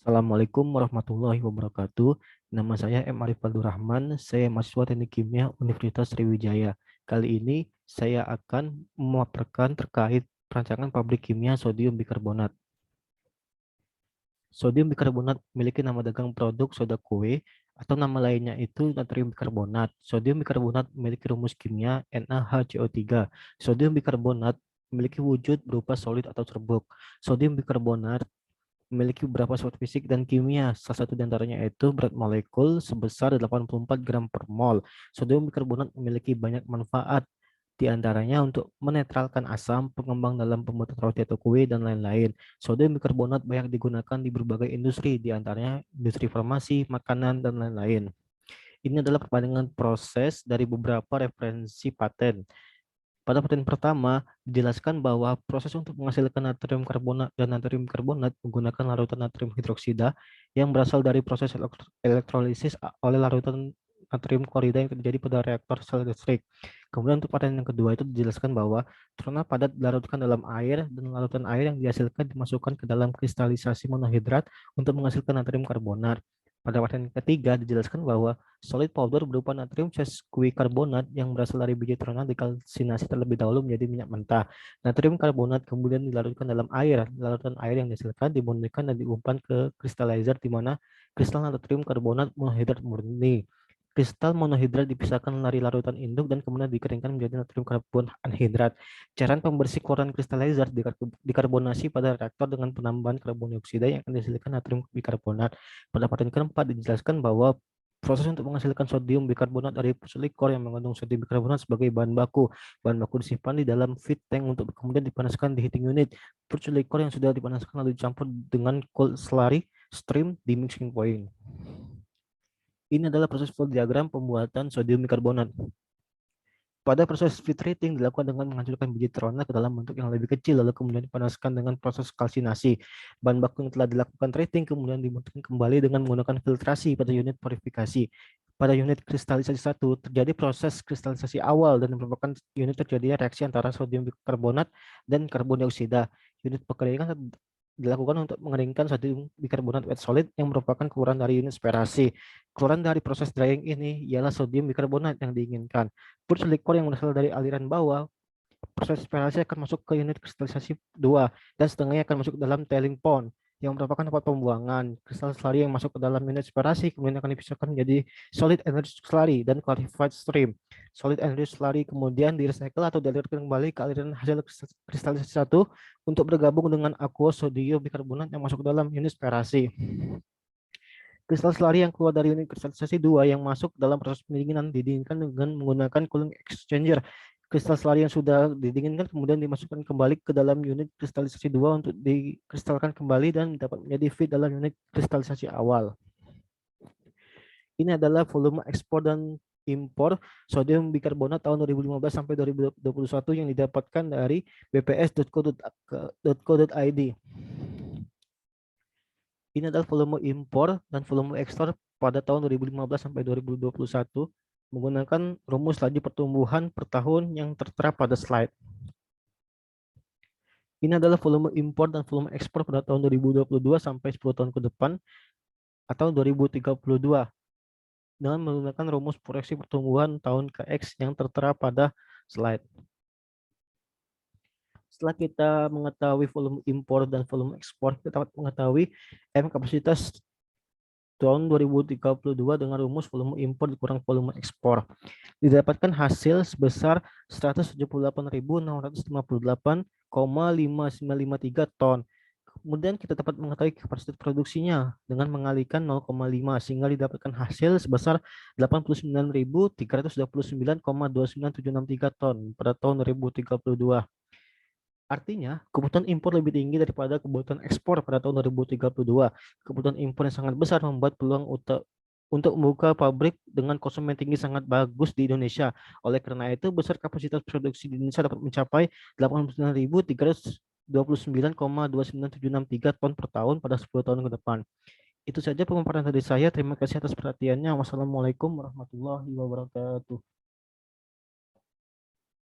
Assalamualaikum warahmatullahi wabarakatuh. Nama saya M. Arif Rahman. Saya mahasiswa Teknik Kimia Universitas Sriwijaya. Kali ini saya akan memaparkan terkait perancangan pabrik kimia sodium bikarbonat. Sodium bikarbonat memiliki nama dagang produk soda kue atau nama lainnya itu natrium bikarbonat. Sodium bikarbonat memiliki rumus kimia NaHCO3. Sodium bikarbonat memiliki wujud berupa solid atau serbuk. Sodium bikarbonat memiliki beberapa sifat fisik dan kimia. Salah satu di antaranya yaitu berat molekul sebesar 84 gram per mol. Sodium bikarbonat memiliki banyak manfaat, di antaranya untuk menetralkan asam, pengembang dalam pembuatan roti atau kue, dan lain-lain. Sodium bikarbonat banyak digunakan di berbagai industri, di antaranya industri farmasi, makanan, dan lain-lain. Ini adalah perbandingan proses dari beberapa referensi paten. Pada paten pertama, dijelaskan bahwa proses untuk menghasilkan natrium karbonat dan natrium karbonat menggunakan larutan natrium hidroksida yang berasal dari proses elektrolisis oleh larutan natrium klorida yang terjadi pada reaktor sel listrik. Kemudian untuk paten yang kedua itu dijelaskan bahwa trona padat dilarutkan dalam air dan larutan air yang dihasilkan dimasukkan ke dalam kristalisasi monohidrat untuk menghasilkan natrium karbonat. Pada paten ketiga dijelaskan bahwa solid powder berupa natrium sesquicarbonat yang berasal dari biji trona dikalsinasi terlebih dahulu menjadi minyak mentah. Natrium karbonat kemudian dilarutkan dalam air. Larutan air yang dihasilkan dimurnikan dan diumpan ke crystallizer di mana kristal natrium karbonat monohidrat murni. Kristal monohidrat dipisahkan dari larutan induk dan kemudian dikeringkan menjadi natrium karbon anhidrat. Cairan pembersih kloran crystallizer dikarbonasi pada reaktor dengan penambahan karbon dioksida yang akan dihasilkan natrium bikarbonat. Pada paten keempat dijelaskan bahwa proses untuk menghasilkan sodium bikarbonat dari puslikor yang mengandung sodium bikarbonat sebagai bahan baku. Bahan baku disimpan di dalam feed tank untuk kemudian dipanaskan di heating unit. Puslikor yang sudah dipanaskan lalu dicampur dengan cold slurry stream di mixing point. Ini adalah proses flow diagram pembuatan sodium bikarbonat. Pada proses feed treating dilakukan dengan menghancurkan biji trona ke dalam bentuk yang lebih kecil, lalu kemudian dipanaskan dengan proses kalsinasi. Bahan baku yang telah dilakukan treating kemudian dibentukkan kembali dengan menggunakan filtrasi pada unit purifikasi. Pada unit kristalisasi 1 terjadi proses kristalisasi awal dan merupakan unit terjadinya reaksi antara sodium bikarbonat dan karbon dioksida. Unit pengeringan dilakukan untuk mengeringkan sodium bikarbonat wet solid yang merupakan keluaran dari unit sperasi. Keluaran dari proses drying ini ialah sodium bikarbonat yang diinginkan. Purge liquor yang berasal dari aliran bawah, proses sperasi akan masuk ke unit kristalisasi 2 dan setengahnya akan masuk ke dalam tailing pond yang merupakan tempat pembuangan. Kristal slurry yang masuk ke dalam unit sperasi kemudian akan dipisahkan menjadi solid enriched slurry dan clarified stream. Solid enriched slurry kemudian direcycle atau dialirkan kembali ke aliran hasil kristalisasi 1 untuk bergabung dengan aqueous sodium bikarbonat yang masuk ke dalam unit sperasi. Kristal slurry yang keluar dari unit kristalisasi 2 yang masuk dalam proses pendinginan didinginkan dengan menggunakan cooling exchanger. Kristal slurry yang sudah didinginkan kemudian dimasukkan kembali ke dalam unit kristalisasi 2 untuk dikristalkan kembali dan dapat menjadi feed dalam unit kristalisasi awal. Ini adalah volume ekspor dan impor sodium bikarbonat tahun 2015 sampai 2021 yang didapatkan dari bps.co.id. Ini adalah volume impor dan volume ekspor pada tahun 2015 sampai 2021 menggunakan rumus laju pertumbuhan per tahun yang tertera pada slide. Ini adalah volume impor dan volume ekspor pada tahun 2022 sampai 10 tahun ke depan atau 2032 dengan menggunakan rumus proyeksi pertumbuhan tahun ke X yang tertera pada slide. Setelah kita mengetahui volume impor dan volume ekspor, kita dapat mengetahui M kapasitas tahun 2032 dengan rumus volume impor dikurang volume ekspor. Didapatkan hasil sebesar 178.658,5953 ton. Kemudian kita dapat mengetahui kapasitas produksinya dengan mengalihkan 0,5 sehingga didapatkan hasil sebesar 89.329,29763 ton pada tahun 2032. Artinya, kebutuhan impor lebih tinggi daripada kebutuhan ekspor pada tahun 2032. Kebutuhan impor yang sangat besar membuat peluang untuk membuka pabrik dengan konsumen tinggi sangat bagus di Indonesia. Oleh karena itu, besar kapasitas produksi di Indonesia dapat mencapai 89.329,29763 ton per tahun pada 10 tahun ke depan. Itu saja pemaparan dari saya. Terima kasih atas perhatiannya. Wassalamualaikum warahmatullahi wabarakatuh.